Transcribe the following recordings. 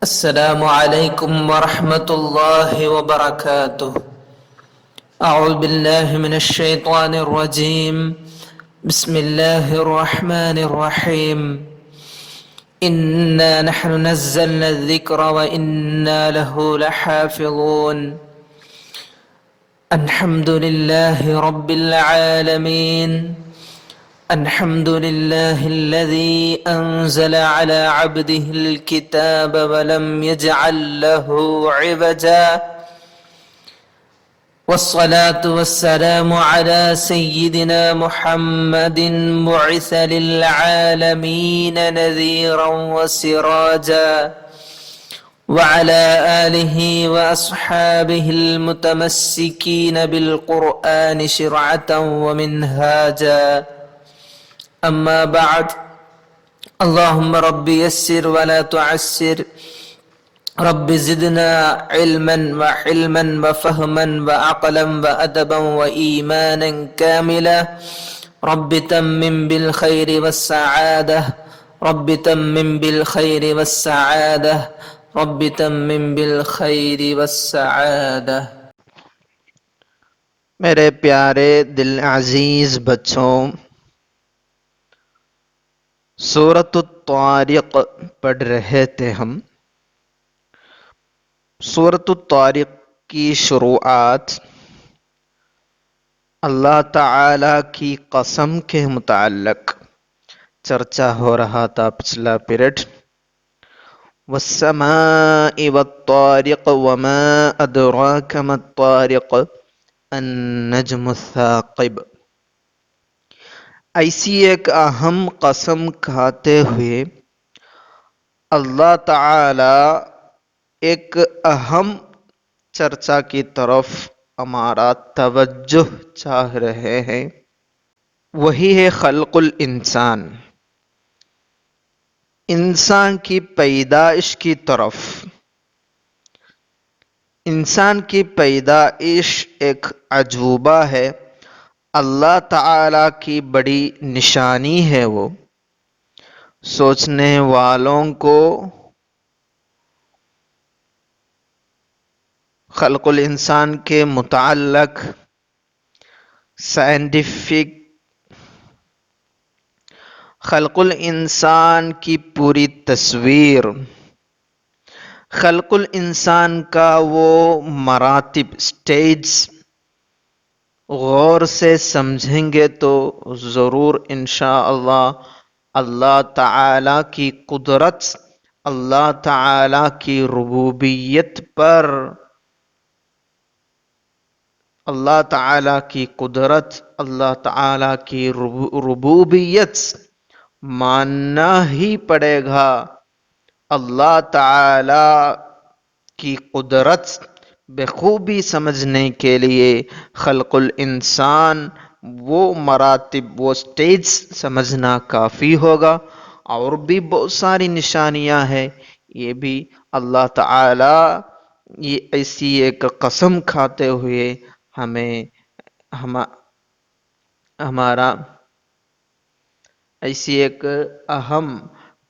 السلام عليكم ورحمة الله وبركاته. أعوذ بالله من الشيطان الرجيم. بسم الله الرحمن الرحيم. إنا نحن نزلنا الذكر وإنا له لحافظون. الحمد لله رب العالمين. الحمد لله الذي أنزل على عبده الكتاب ولم يجعل له عوجا. والصلاة والسلام على سيدنا محمد بعث للعالمين نذيرا وسراجا، وعلى آله وأصحابه المتمسكين بالقرآن شرعة ومنهاجا. أما بعد، اللهم رب يسر ولا تعسر، رب زدنا علما وحلما وفهما وعقلا وأدبا وإيمانا كاملا. رب تمم بالخير والسعادة، رب تمم بالخير والسعادة، رب تمم بالخير والسعادة. میرے پیارے دل عزیز بچوں، سورۃ الطارق پڑھ رہے تھے ہم۔ سورۃ الطارق کی شروعات اللہ تعالی کی قسم کے متعلق چرچا ہو رہا تھا پچھلا پیریڈ۔ والسماء والطارق وما ادراک ما الطارق النجم الثاقب۔ ایسی ایک اہم قسم کھاتے ہوئے اللہ تعالی ایک اہم چرچا کی طرف ہمارا توجہ چاہ رہے ہیں، وہی ہے خلق الانسان، انسان کی پیدائش کی طرف۔ انسان کی پیدائش ایک عجوبہ ہے، اللہ تعالی کی بڑی نشانی ہے۔ وہ سوچنے والوں کو خلق الانسان کے متعلق سائنٹیفک خلق الانسان کی پوری تصویر، خلق الانسان کا وہ مراتب، سٹیجز غور سے سمجھیں گے تو ضرور انشاءاللہ اللہ تعالی کی قدرت، اللہ تعالی کی ربوبیت پر، اللہ تعالی کی قدرت، اللہ تعالی کی ربوبیت ماننا ہی پڑے گا۔ اللہ تعالی کی قدرت بخوبی سمجھنے کے لیے خلق الانسان وہ مراتب، وہ سٹیج سمجھنا کافی ہوگا۔ اور بھی بہت ساری نشانیاں ہیں، یہ بھی اللہ تعالی یہ ایسی ایک قسم کھاتے ہوئے ہمارا ایسی ایک اہم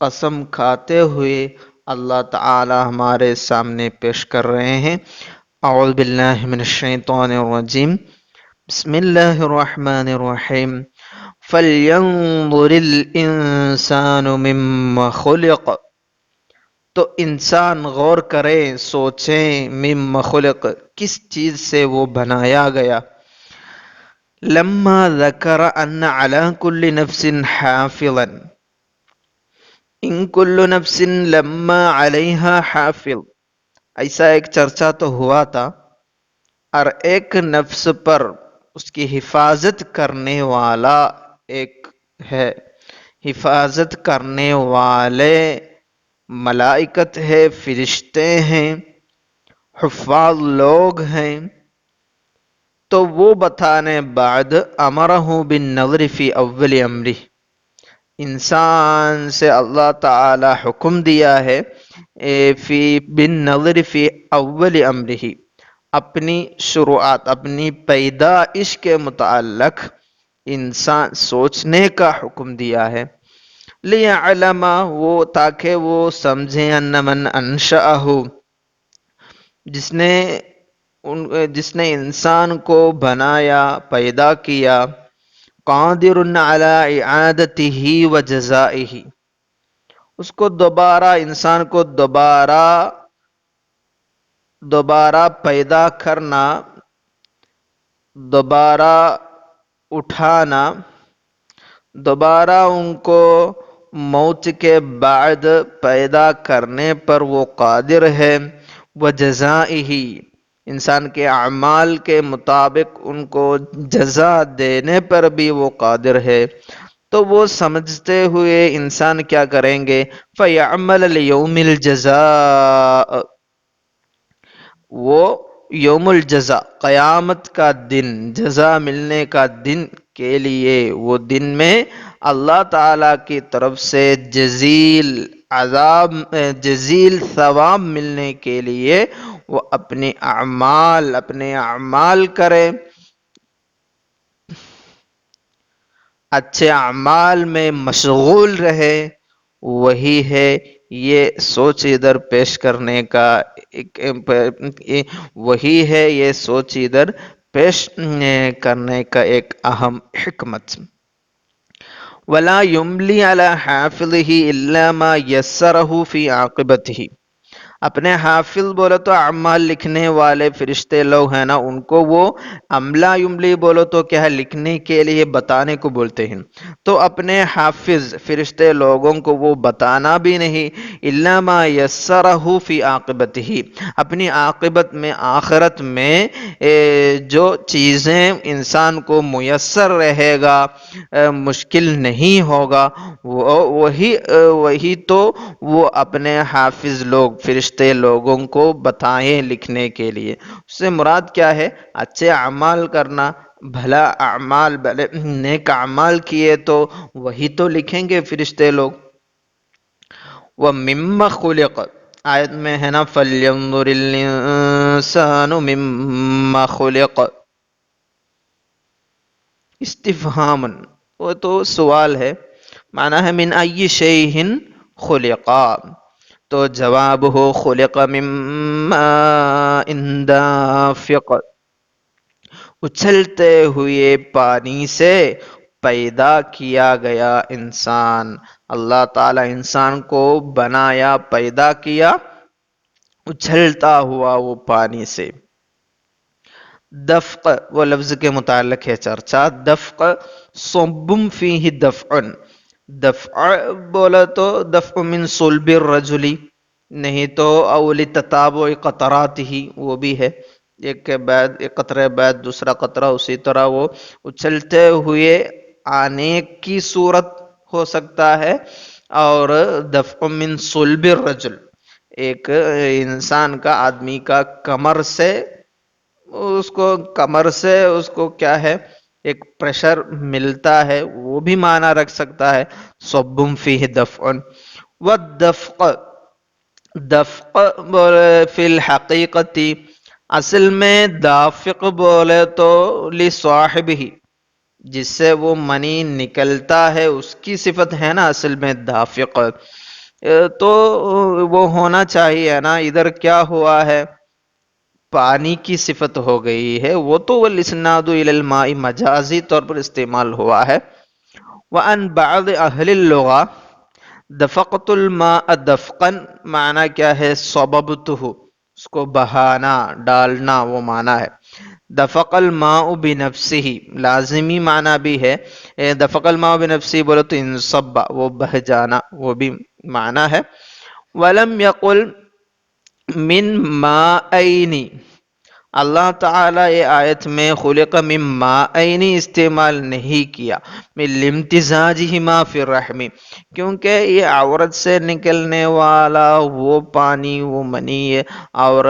قسم کھاتے ہوئے اللہ تعالی ہمارے سامنے پیش کر رہے ہیں۔ اعوذ باللہ من الشیطان الرجیم، بسم اللہ الرحمن الرحیم۔ فَلْيَنظُرِ الْإِنسَانُ مِمَّ خُلِقَ، تو انسان غور کرے، سوچیں، مِمَّ خُلِقَ کس چیز سے وہ بنایا گیا۔ لما ذکر ان علی کل نفس حافظا، ان کل نفس لما علیہا حافظ، ایسا ایک چرچا تو ہوا تھا، اور ایک نفس پر اس کی حفاظت کرنے والا ایک ہے، حفاظت کرنے والے ملائکت ہے، فرشتے ہیں، حفاظ لوگ ہیں۔ تو وہ بتانے بعد امرہ بالنظر فی اول امرہ، انسان سے اللہ تعالی حکم دیا ہے بالنظر فی اول امرہ، اپنی شروعات، اپنی پیدائش کے متعلق انسان سوچنے کا حکم دیا ہے۔ لیعلم وہ تاکہ وہ سمجھے ان من انشأہ جس نے جس نے انسان کو بنایا پیدا کیا قادر علی اعادتہ و جزائہ اس کو دوبارہ انسان کو دوبارہ پیدا کرنا دوبارہ اٹھانا دوبارہ ان کو موت کے بعد پیدا کرنے پر وہ قادر ہے وجزائہ انسان کے اعمال کے مطابق ان کو جزا دینے پر بھی وہ قادر ہے تو وہ سمجھتے ہوئے انسان کیا کریں گے فَيَعْمَلَ لِيَوْمِ الْجَزَاءِ وہ یوم الجزا قیامت کا دن جزا ملنے کا دن کے لیے وہ دن میں اللہ تعالیٰ کی طرف سے جزیل ثواب ملنے کے لیے وہ اپنے اعمال کرے اچھے اعمال میں مشغول رہے وہی ہے یہ سوچ ادھر پیش کرنے کا وہی ہے یہ سوچ ادھر پیش کرنے کا ایک اہم حکمت ولا يملي على حافظه الا ما يسره في عاقبته اپنے حافظ بولو تو اعمال لکھنے والے فرشتے لوگ ہیں نا ان کو وہ املا یملی بولو تو کیا ہے لکھنے کے لیے بتانے کو بولتے ہیں تو اپنے حافظ فرشتے لوگوں کو وہ بتانا بھی نہیں الا ما یسرہ فی عاقبتہ اپنی عاقبت میں آخرت میں جو چیزیں انسان کو میسر رہے گا مشکل نہیں ہوگا وہی تو وہ اپنے حافظ لوگ فرشتے لوگوں کو بتائیں لکھنے کے لیے اس سے مراد کیا ہے اچھے اعمال کرنا بھلا اعمال نیک اعمال کیے تو وہی تو لکھیں گے فرشتے لوگ وَمِمَّ خُلِقَ آیت میں ہے نا فَلْيَنظُرِ الْإِنسَانُ مِمَّ خُلِقَ استفہام وہ تو سوال ہے معنی ہے من ای شیء خلقا تو جواب ہو خلق من ماء دافق اچھلتے ہوئے پانی سے پیدا کیا گیا انسان اللہ تعالی انسان کو بنایا پیدا کیا اچھلتا ہوا وہ پانی سے دفق وہ لفظ کے متعلق ہے چرچا دفق صبم فیہ دفعن دفع بولا تو دفع من صلب الرجلی نہیں تو اولی تتابع قطرات ہی وہ بھی ہے ایک کے بعد ایک قطرے بعد دوسرا قطرہ اسی طرح وہ اچھلتے ہوئے آنے کی صورت ہو سکتا ہے اور دفع من صلب الرجل ایک انسان کا آدمی کا کمر سے اس کو کیا ہے ایک پریشر ملتا ہے وہ بھی معنی رکھ سکتا ہے صبم فیہ دفعن والدفق دفق بولے فی الحقیقتی اصل میں دافق بولے تو لصاحب ہی جس سے وہ منی نکلتا ہے اس کی صفت ہے نا اصل میں دافق تو وہ ہونا چاہیے نا ادھر کیا ہوا ہے پانی کی صفت ہو گئی ہے وہ تو والاسناد الی الماء مجازی طور پر استعمال ہوا ہے وان بعض اہل اللغہ دفقت الماء دفقا معنی کیا ہے صببتہ اس کو بہانا ڈالنا وہ معنی ہے دفق الماء بنفسہ لازمی معنی بھی ہے دفق الماء بنفسہ بولو تو انصب وہ بہ جانا وہ بھی معنی ہے ولم یقل من ماءین اللہ تعالیٰ یہ آیت میں خلق من ماءین استعمال نہیں کیا من لامتزاجہما فی الرحم کیونکہ یہ عورت سے نکلنے والا وہ پانی وہ منی اور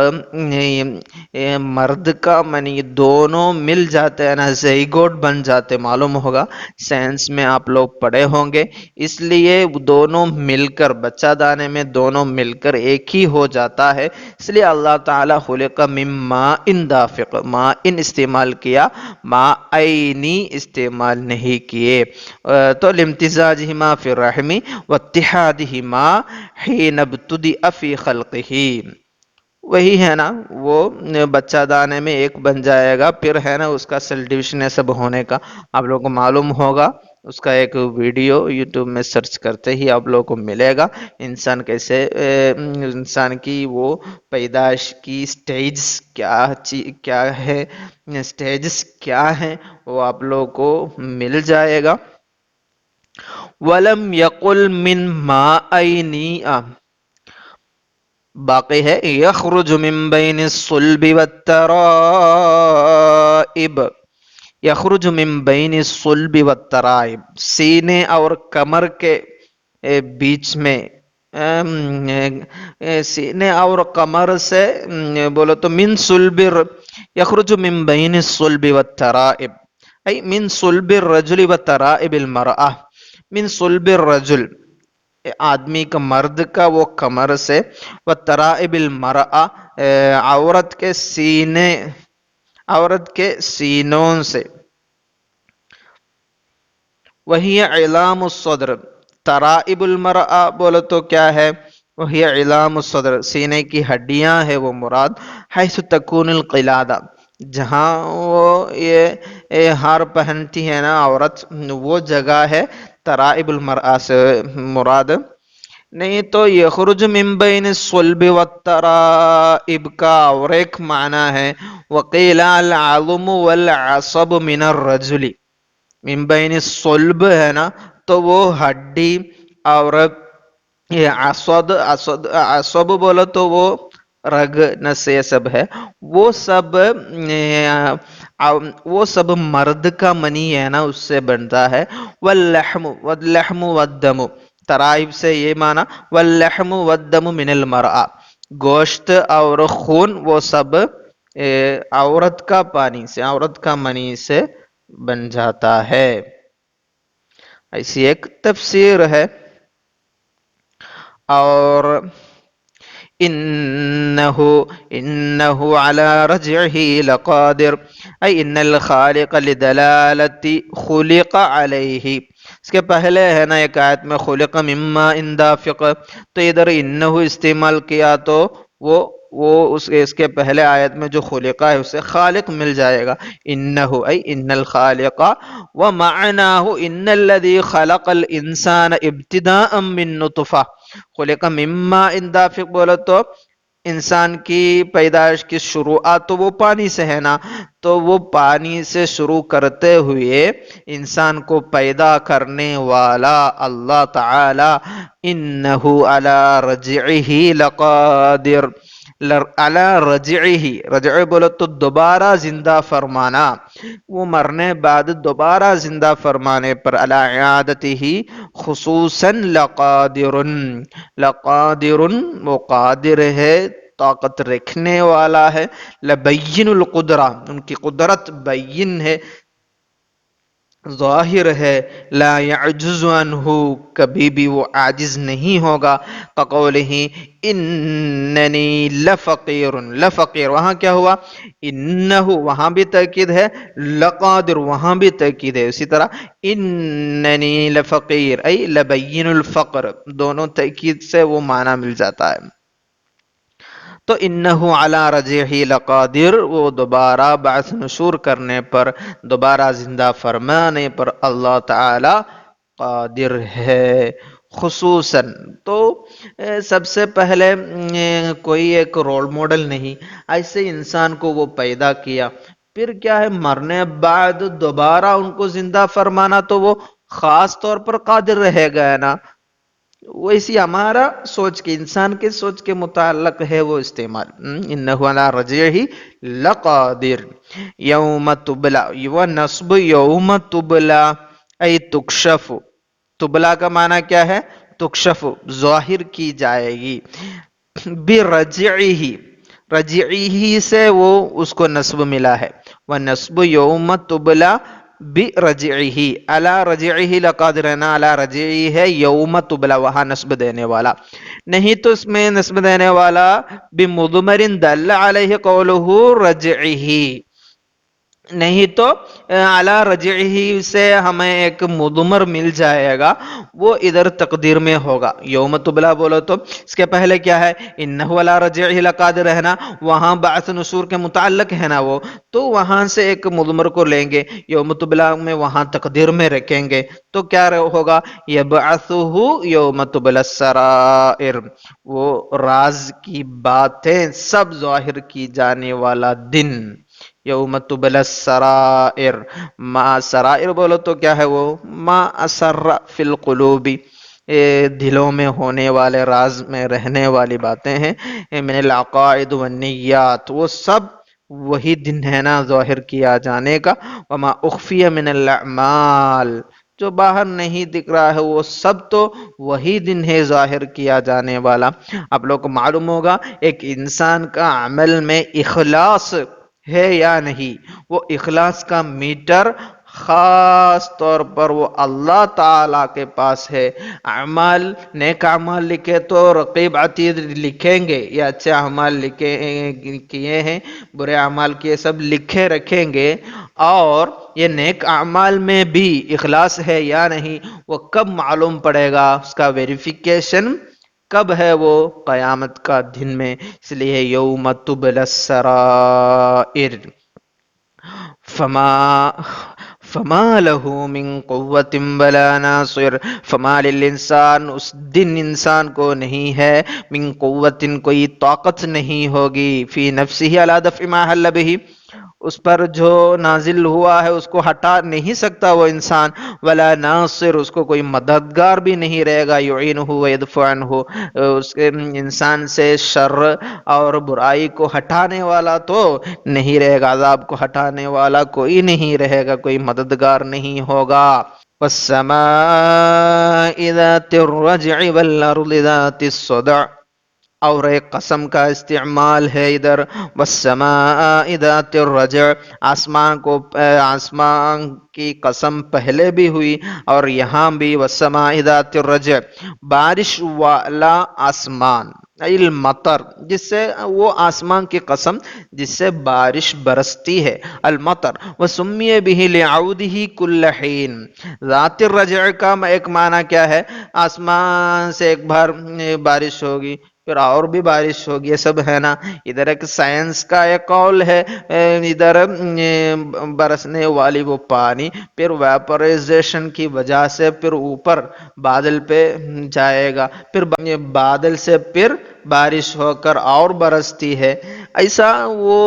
مرد کا منی دونوں مل جاتے ہیں نا زیگوٹ بن جاتے معلوم ہوگا سائنس میں آپ لوگ پڑھے ہوں گے اس لیے دونوں مل کر بچہ دانے میں دونوں مل کر ایک ہی ہو جاتا ہے اس لیے اللہ تعالیٰ خلق من ماء ان دافق، ما ان استعمال کیا، ما اینی استعمال نہیں کیے. تو لامتزاجہما فی الرحم واتحادہما حین ابتدأ فی خلقہ، وہی ہے نا وہ بچہ دانے میں ایک بن جائے گا، پھر ہے نا اس کا سیل ڈویژن سب ہونے کا آپ لوگوں کو معلوم ہوگا. اس کا ایک ویڈیو یوٹیوب میں سرچ کرتے ہی آپ لوگوں کو ملے گا، انسان کیسے انسان کی وہ پیدائش کی سٹیجز کیا ہے، سٹیجز کیا ہیں، وہ آپ لوگوں کو مل جائے گا. وَلَمْ يَقُلْ مِنْ مَاءَيْنِ، باقی ہے یخرج من بین الصلب والترائب، یخرج من بین الصلب والترائب، سینے اور کمر کے بیچ میں، سینے اور کمر سے بولو تو من صلب، یخرج من بین الصلب والترائب ای من صلب الرجل وترائب المرأة، من صلب الرجل آدمی کا، مرد کا وہ کمر سے، وترائب المرأة عورت کے سینے، عورت کے سینوں سے. وہی علام الصدر، ترائب المرأة بولو تو کیا ہے، وہی علام الصدر، سینے کی ہڈیاں ہے وہ مراد. حیث تکون القلادہ، جہاں وہ یہ ہار پہنتی ہے نا عورت، وہ جگہ ہے ترائب المرأة سے مراد. نہیں تو یخرج من بین الصلب والترائب کا اور ایک معنی ہے وقیل العظم والعصب من الرجل، من بین الصلب ہے نا تو وہ ہڈی اور یہ عصب بولو تو وہ رگ نس یہ سب ہے، وہ سب مرد کا منی ہے نا اس سے بنتا ہے. واللحم والدم، ترائب سے یہ معنی واللحم والدم من المرأة، گوشت اور خون وہ سب عورت کا پانی سے، عورت کا منی سے بن جاتا ہے. ایسی ایک تفسیر ہے. اور انہو علی رجعہ لقادر، ای ان الخالق لدلالت خلق علیہ، اس کے پہلے ہے نا ایک آیت میں خلق مما ان دافق، تو ادھر انہو استعمال کیا تو وہ اس کے پہلے آیت میں جو خلقہ ہے اسے خالق مل جائے گا. انہو ای ان الخالق، ومعناہ ان الذی خلق الانسان ابتداء من نطفہ، خلق مما ان دافق بولو تو انسان کی پیدائش کی شروعات تو وہ پانی سے ہے نا، تو وہ پانی سے شروع کرتے ہوئے انسان کو پیدا کرنے والا اللہ تعالی انہو علی رجعہ لقادر، علی رجعہ، رجع بولو تو دوبارہ زندہ فرمانا، وہ مرنے بعد دوبارہ زندہ فرمانے پر، علی اعادتہ خصوصاً لقادر، لقادر وہ قادر ہے، طاقت رکھنے والا ہے. لبین القدرہ، ان کی قدرت بین ہے، ظاہر ہے. لا يعجز عنہ، کبھی بھی وہ عاجز نہیں ہوگا. کقولہ اننی لفقیر، لفقیر وہاں کیا ہوا، انہو وہاں بھی تاکید ہے، لقادر وہاں بھی تاکید ہے. اسی طرح اننی لفقیر ای لبین الفقر، دونوں تاکید سے وہ معنی مل جاتا ہے. تو انہو علی رجعہ لقادر، وہ دوبارہ بعث نشور کرنے پر، دوبارہ زندہ فرمانے پر اللہ تعالی قادر ہے. خصوصاً تو سب سے پہلے کوئی ایک رول ماڈل نہیں، ایسے انسان کو وہ پیدا کیا، پھر کیا ہے مرنے بعد دوبارہ ان کو زندہ فرمانا، تو وہ خاص طور پر قادر رہے گا نا. ویسی ہمارا سوچ کے، انسان کے سوچ کے متعلق ہے وہ استعمال. انہو علی رجعہ لقادر. یوم تبلا، وہ نصب یوم تبلا ای تکشف، تبلا کا معنی کیا ہے، تکشف، ظاہر کی جائے گی. برجعہ، رجعہ سے وہ اس کو نصب ملا ہے. وہ نصب یوم تبلا برجعہ، علی رجعہ لقادر ہے نا، علی رجعہ ہے یوم تبلا، وہاں نسب دینے والا نہیں، تو اس میں نسب دینے والا بمضمر دل علیہ قولہ رجعہ، نہیں تو اعلی رجعہ سے ہمیں ایک مضمر مل جائے گا، وہ ادھر تقدیر میں ہوگا۔ یوم تبلا بولو تو اس کے پہلے کیا ہے، انہو علی رجعہ لقادر ہے نا، وہاں بعث نشور کے متعلق ہے نا وہ، تو وہاں سے ایک مضمر کو لیں گے، یوم تبلا میں وہاں تقدیر میں رکھیں گے، تو کیا ہوگا، یبعثہ یوم تبلا السرائر، وہ راز کی باتیں سب ظاہر کی جانے والا دن، یوم تبلا السرائر، ما سرائر بولو تو کیا ہے وہ، ما اسر فی القلوب، دلوں میں ہونے والے راز میں رہنے والی باتیں ہیں، من العقائد والنیات، وہ سب وہی دن ہے نا ظاہر کیا جانے کا، وما اخفی من الاعمال، جو باہر نہیں دکھ رہا ہے وہ سب تو وہی دن ہے ظاہر کیا جانے والا۔ آپ لوگ کو معلوم ہوگا ایک انسان کا عمل میں اخلاص ہے یا نہیں، وہ اخلاص کا میٹر خاص طور پر وہ اللہ تعالیٰ کے پاس ہے۔ اعمال، نیک اعمال لکھے تو رقیب عتید لکھیں گے، یہ اچھے اعمال کیے ہیں، برے اعمال کیے، سب لکھے رکھیں گے، اور یہ نیک اعمال میں بھی اخلاص ہے یا نہیں وہ کب معلوم پڑے گا، اس کا ویریفیکیشن کب ہے، وہ قیامت کا دن میں، اس لیے یوم تبلی السرائر، فما له من قوت ولا ناصر، فما للانسان، اس دن انسان کو نہیں ہے، من قوت، کوئی طاقت نہیں ہوگی، فی نفسہ علی دفع ما حل بہ، اس پر جو نازل ہوا ہے اس کو ہٹا نہیں سکتا وہ انسان، ولا ناصر، اس کو کوئی مددگار بھی نہیں رہے گا، یعینہ ویدفع عنہ، اس کے انسان سے شر اور برائی کو ہٹانے والا تو نہیں رہے گا، عذاب کو ہٹانے والا کوئی نہیں رہے گا، کوئی مددگار نہیں ہوگا۔ والسماء ذات الرجع والارض ذات الصدع، اور ایک قسم کا استعمال ہے ادھر، والسماء ذات الرجع، آسمان کی قسم پہلے بھی ہوئی اور یہاں بھی، والسماء ذات الرجع، بارش والا آسمان، المطر، جس سے وہ آسمان کی قسم جس سے بارش برستی ہے، المطر، وسمی به لعودہ کل حین، ذات الرجع کا ایک معنی کیا ہے، آسمان سے ایک بار بارش ہوگی، پھر اور بھی بارش ہوگی، یہ سب ہے نا، ادھر ایک سائنس کا ایک قول ہے، ادھر برسنے والی وہ پانی پھر ویپرائزیشن کی وجہ سے پھر اوپر بادل پہ جائے گا، پھر بادل سے پھر بارش ہو کر اور برستی ہے، ایسا وہ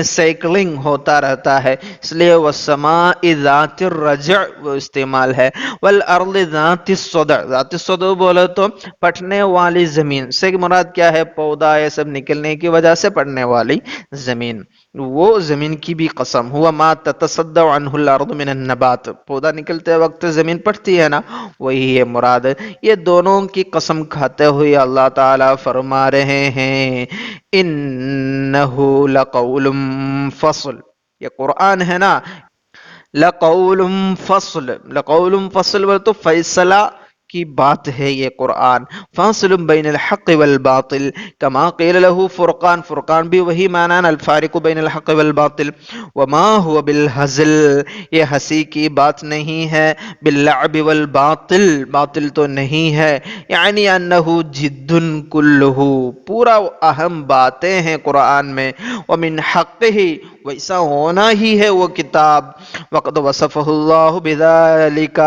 سائیکلنگ ہوتا رہتا ہے، اس لیے والسماء ذات الرجع وہ استعمال ہے، والارض ذات الصدع، ذات الصدع بولے تو پھٹنے والی زمین سے مراد کیا ہے، پودا یہ سب نکلنے کی وجہ سے پڑنے والی زمین، وہ زمین کی بھی قسم، ہوا ما تتصدع عنہ الارض من النبات، پودا نکلتے وقت زمین پڑتی ہے نا، وہی ہے مراد، یہ دونوں کی قسم کھاتے ہوئے اللہ تعالیٰ فرما رہے ہیں، انہو لقول فصل، یہ قرآن ہے نا، لقول فصل، لقول فصل وہ تو فیصلہ کی بات ہے یہ قرآن، فاصل بین الحق والباطل، کما قیل له فرقان، فرقان بھی وہی معنی الفارق بین الحق والباطل، وما هو بالہزل، یہ ہنسی کی بات نہیں ہے، باللعب والباطل، باطل تو نہیں ہے، یعنی انہ جد کلہ، پورا اہم باتیں ہیں قرآن میں، ومن حقہ، ویسا ہونا ہی ہے وہ کتاب، وقد وصفہ اللہ بذالک،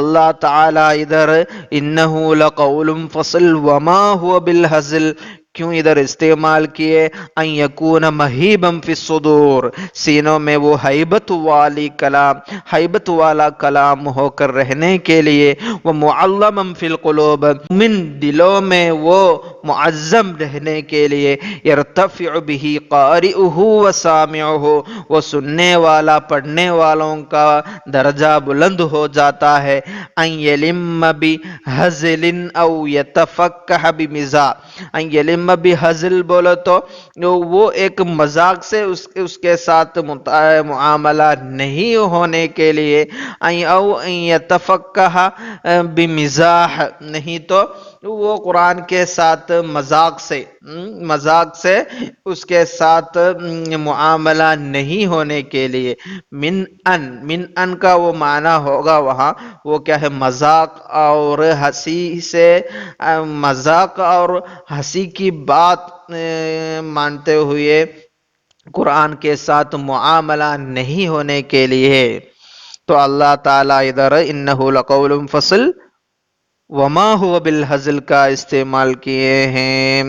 اللہ تعالی ادھر انہو لقول فصل وما هو بالہزل کیوں ادھر استعمال کیے، ان یکون مہیبا فی الصدور، سینوں میں وہ ہیبت والی کلام، ہیبت والا کلام ہو کر رہنے کے لیے، وہ معلما فی القلوب، من دلوں میں وہ معظم رہنے کے لیے، یرتفع به قارئہ و سامعہ، وہ سننے والا پڑھنے والوں کا درجہ بلند ہو جاتا ہے، ان یلم بہزل او یتفقہ بمزاح، ان یلم اما بحزل بولو تو وہ ایک مذاق سے اس کے ساتھ معاملہ نہیں ہونے کے لیے، او ان یتفقہ بمزاح، نہیں تو وہ قرآن کے ساتھ مذاق سے اس کے ساتھ معاملہ نہیں ہونے کے لیے۔ من ان کا وہ معنی ہوگا وہاں، وہ کیا ہے، مذاق اور ہنسی سے، مذاق اور ہنسی کی بات مانتے ہوئے قرآن کے ساتھ معاملہ نہیں ہونے کے لیے۔ تو اللہ تعالیٰ ادھر انہ لقول فصل وما هو بالحزل کا استعمال کیے ہیں۔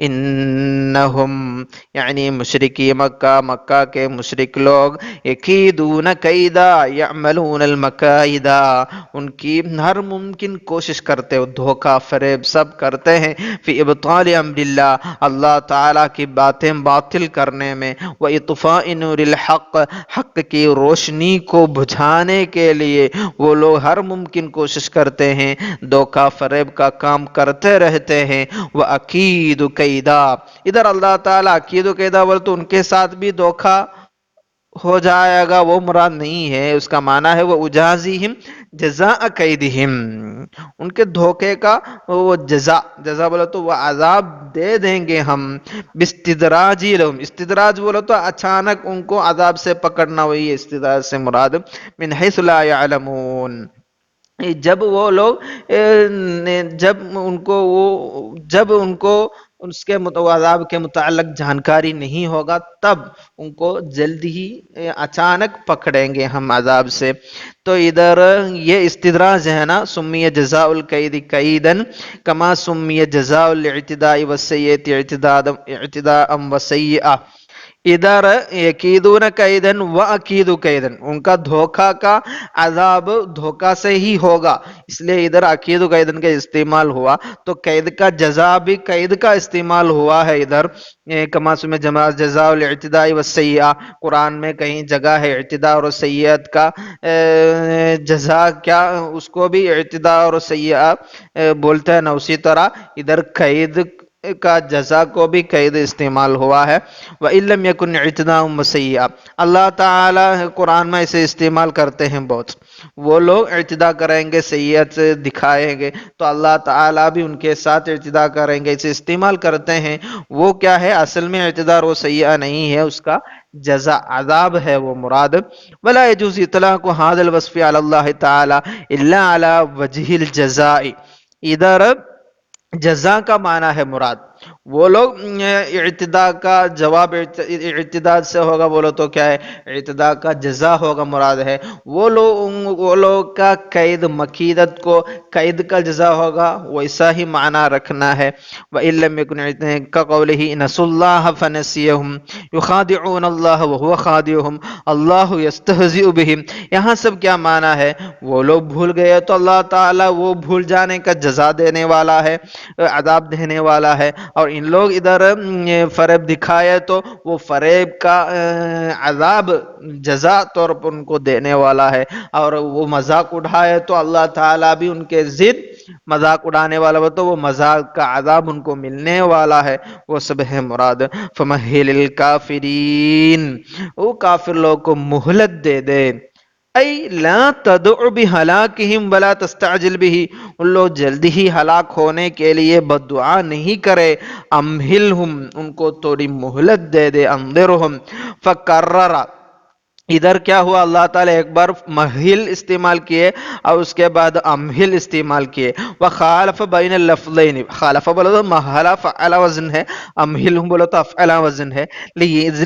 انہم یعنی مشرکی مکہ کے مشرک لوگ، یکیدون کیدا یعملون المکائدہ، ان کی ہر ممکن کوشش کرتے ہو، دھوکہ فریب سب کرتے ہیں، فی ابطال امر اللہ، اللہ تعالیٰ کی باتیں باطل کرنے میں، واطفاء نور الحق، حق کی روشنی کو بجھانے کے لیے وہ لوگ ہر ممکن کوشش کرتے ہیں، دھوکہ فریب کا کام کرتے رہتے ہیں۔ وَأَكِيدُ كَيْدًا، ادھر اللہ تعالیٰ عقید قیدا بولے تو ان کے ساتھ بھی دھوکہ ہو جائے گا، وہ مراد نہیں ہے، اس کا معنی ہے وہ اجازیہم جزاء قیدہم، ان کے دھوکے کا وہ جزا بولے تو وہ عذاب دے دیں گے ہم، باستدراجی لہم، استدراج بولے تو اچانک ان کو عذاب سے پکڑنا، وہی استدراج سے مراد، من حیث لا یعلمون، جب وہ لوگ جب ان کو اس کے عذاب کے متعلق جانکاری نہیں ہوگا، تب ان کو جلد ہی اچانک پکڑیں گے ہم عذاب سے۔ تو ادھر یہ استدراج ہے نا، سمی جزاء القید قیدا کما سمی جزاء الاعتداء والسیئۃ اعتداء وسیئہ، ادھر یکیدون کیدن واکید کیدن، ان کا دھوکہ کا عذاب دھوکہ سے ہی ہوگا، اس لیے ادھر اکید کیدن کا استعمال ہوا، تو قید کا جزا بھی قید کا استعمال ہوا ہے ادھر، کما سمی جزاء الاعتداء والسیئہ، قرآن میں کہیں جگہ ہے اعتداء اور سیئت کا جزا، کیا اس کو بھی اعتداء اور سیئہ بولتے ہیں نا، اسی طرح ادھر قید کا جزا کو بھی قید استعمال ہوا ہے۔ وَإِن لَمْ يَكُنْ اعْتِدَاءٌ وَسَيِّئَةٌ، اللہ تعالیٰ قرآن میں اسے استعمال کرتے ہیں بہت، وہ لوگ اعتداء کریں گے، سیئت دکھائیں گے، تو اللہ تعالیٰ بھی ان کے ساتھ اعتداء کریں گے، اسے استعمال کرتے ہیں، وہ کیا ہے، اصل میں اعتداء و سیئہ نہیں ہے، اس کا جزا عذاب ہے وہ مراد۔ وَلَا يَجُوزُ إِطْلَاقُ هَذَا الْوَصْفِ عَلَى اللَّهِ تَعَالَى إِلَّا عَلَى وَجْهِ الْجَزَاءِ، ادھر جزا کا معنی ہے مراد، وہ لوگ اعتداء کا جواب اعتداء سے ہوگا بولو تو کیا ہے، اعتداء کا جزا ہوگا مراد ہے، وہ لوگ کا قید مکیدت کو قید کا جزا ہوگا، ویسا ہی معنی رکھنا ہے۔ وَإِن لَمْ يَكُنْ كَقَوْلِهِ نَسُوا اللَّهَ فَنَسِيَهُمْ يُخَادِعُونَ اللَّهَ وَهُوَ خَادِعُهُمْ اللَّهُ يَسْتَهْزِئُ بِهِمْ، یہاں سب کیا معنی ہے، وہ لوگ بھول گئے تو اللہ تعالیٰ وہ بھول جانے کا جزا دینے والا ہے، عذاب دینے والا ہے، اور ان لوگ ادھر فریب دکھائے تو وہ فریب کا عذاب جزا طور پر ان کو دینے والا ہے، اور وہ مذاق اڑائے تو اللہ تعالیٰ بھی ان کے ضد مذاق اڑانے والا ہو تو وہ مذاق کا عذاب ان کو ملنے والا ہے، وہ سب ہے مراد۔ فَمَهِّلِ الْكَافِرِينَ، وہ کافر لوگ کو مہلت دے دے، ای لا تدع بہلاکہم ولا تستعجل بہ، ان لوگ جلدی ہی ہلاک ہونے کے لیے بد دعا نہیں کرے، امہلہم، ان کو تھوڑی مہلت دے دے، انظرہم، فکرر، ادھر کیا ہوا، اللہ تعالیٰ ایک بار مہل استعمال کیے اور اس کے بعد امہل استعمال کیے، وخالف بین اللفظین، خالف بولو تو محلا فعلا وزن ہے، امہلہم بولو تو افعلا وزن ہے،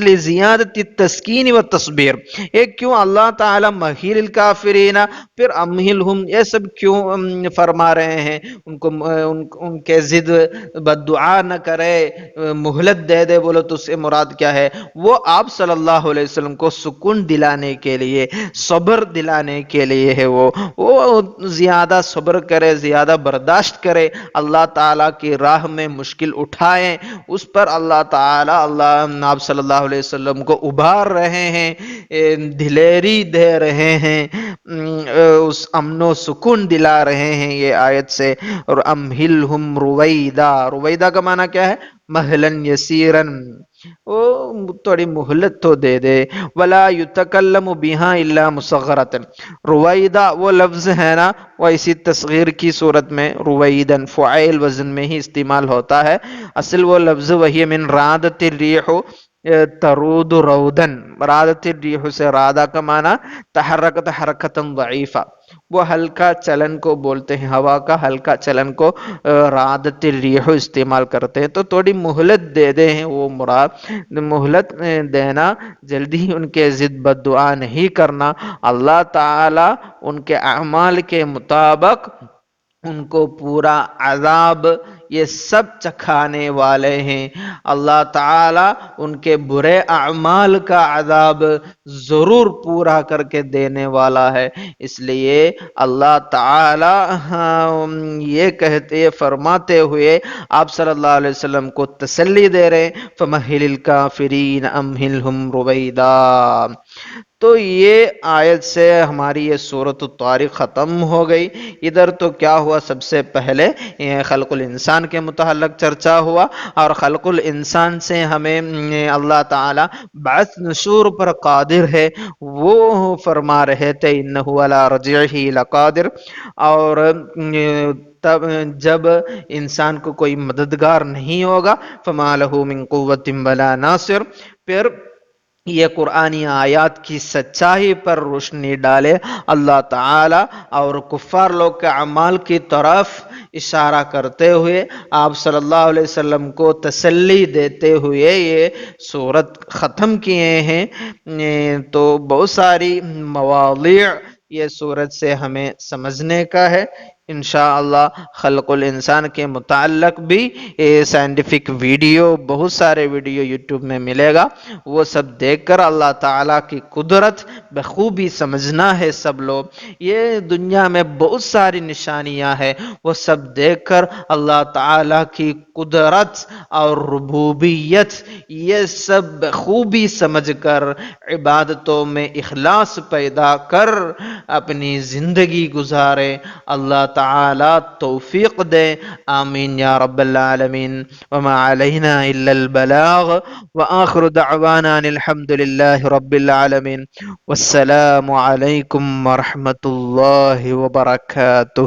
لزیادت التسکین والتصبیر، ایک کیوں اللہ تعالیٰ مہل الکافرین پھر امہلہم، یہ سب کیوں فرما رہے ہیں، ان کے ضد بد دعا نہ کرے، مہلت دے دے بولو تو اس سے مراد کیا ہے، وہ آپ صلی اللہ علیہ وسلم کو سکون دلانے کے لیے، صبر دلانے کے لیے ہے، وہ زیادہ صبر کرے، زیادہ برداشت کرے، اللہ تعالیٰ کی راہ میں مشکل اٹھائیں، اس پر اللہ تعالیٰ آپ صلی اللہ علیہ وسلم کو ابھار رہے ہیں، دلیری دے رہے ہیں، اس امن و سکون دلا رہے ہیں یہ آیت سے۔ اور امہلہم رویدا، رویدا کا معنی کیا ہے؟ مہلن یسیرن، وہ تھوڑی مہلت تو دے دے۔ ولا یتکلم بہا الا مصغرۃ، رویدا وہ لفظ ہے نا، وہ اسی تصغیر کی صورت میں رویدن فعیل وزن میں ہی استعمال ہوتا ہے۔ اصل وہ لفظ وہی من رادت الریح ترود رودن، رادت الریح سے رادہ کا معنی تحرکت حرکتا ضعیفہ، وہ ہلکا چلن کو بولتے ہیں، ہوا کا ہلکا چلن کو رادت الریح استعمال کرتے ہیں۔ تو تھوڑی مہلت دے دے ہیں وہ مراد، مہلت دینا، جلدی ان کے ضد بد دعا نہیں کرنا۔ اللہ تعالی ان کے اعمال کے مطابق ان کو پورا عذاب یہ سب چکھانے والے ہیں۔ اللہ تعالی ان کے برے اعمال کا عذاب ضرور پورا کر کے دینے والا ہے۔ اس لیے اللہ تعالی یہ کہتے فرماتے ہوئے آپ صلی اللہ علیہ وسلم کو تسلی دے رہے ہیں، فَمَهِّلِ الْكَافِرِينَ أَمْهِلْهُمْ رُوَيْدًا۔ تو یہ آیت سے ہماری یہ سورۃ الطارق ختم ہو گئی۔ ادھر تو کیا ہوا، سب سے پہلے خلق الانسان کے متعلق چرچا ہوا، اور خلق الانسان سے ہمیں اللہ تعالی بعث نشور پر قادر ہے وہ فرما رہے تھے، انہ علی رجعہ لقادر۔ اور تب جب انسان کو کوئی مددگار نہیں ہوگا، فما لہ من قوۃ ولا ناصر، پھر یہ قرآنی آیات کی سچائی پر روشنی ڈالے اللہ تعالی، اور کفار لوگ کے اعمال کی طرف اشارہ کرتے ہوئے آپ صلی اللہ علیہ وسلم کو تسلی دیتے ہوئے یہ سورت ختم کیے ہیں۔ تو بہت ساری مواضیع یہ سورت سے ہمیں سمجھنے کا ہے۔ انشاءاللہ خلق الانسان کے متعلق بھی سائنٹیفک ویڈیو، بہت سارے ویڈیو یوٹیوب میں ملے گا، وہ سب دیکھ کر اللہ تعالیٰ کی قدرت بخوبی سمجھنا ہے سب لوگ۔ یہ دنیا میں بہت ساری نشانیاں ہیں، وہ سب دیکھ کر اللہ تعالیٰ کی قدرت اور ربوبیت یہ سب بخوبی سمجھ کر عبادتوں میں اخلاص پیدا کر اپنی زندگی گزارے۔ اللہ تعالیٰ توفیق دے، آمین یا رب العالمین۔ وما علینا الا البلاغ، وآخر دعوانا الحمد للہ رب العالمین، والسلام علیکم ورحمۃ اللہ وبرکاتہ۔